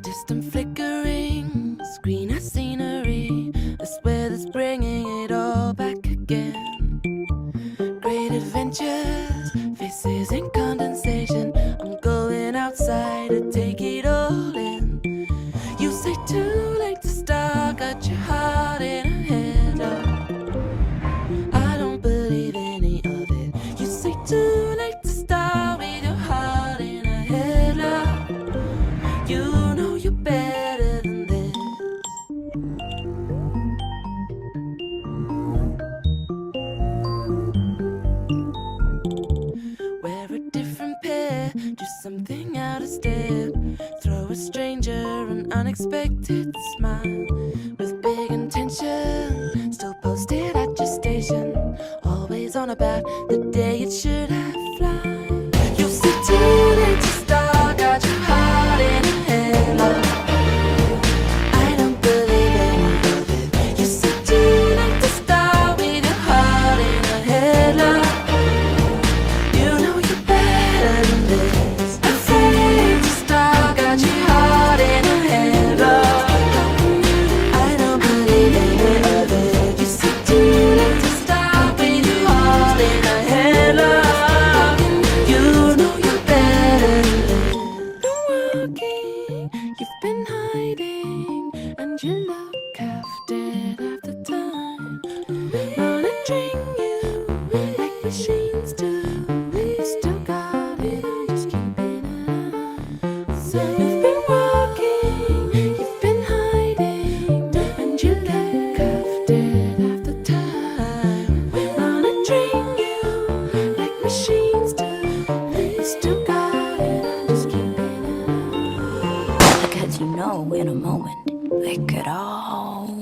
Distant flickering, screen as scenery. I swear that's bringing it all back again. Great adventures, faces in condensation. I'm going outside to take it all in. You say too late to start, got your heart in a headlock. I don't believe any of it. You say too late to start with your heart in a headlock. You know you're better than this. Wear a different pair, do something out of step. Throw a stranger an unexpected smile. With big intention, still posted at your station. Always on about the day it should have fly. You say too late to start, got your heart in a headlock. I don't believe any of it. You say too late to start with your heart in a headlock. You know you're better than this. I say to start, got your heart in a headlock. I don't believe any of it. You say too late to start with your heart in a headlock. You know you're better than this. Been walking, you've been hiding, and you look half dead half the time. Wanna drink you like machines do. You still got it, I'm just keeping it up. So you've been walking, you've been hiding, and you look half dead half the time. Wanna drink you like machines do. You still got it, I'm just keeping it up. Because you know in a moment it could all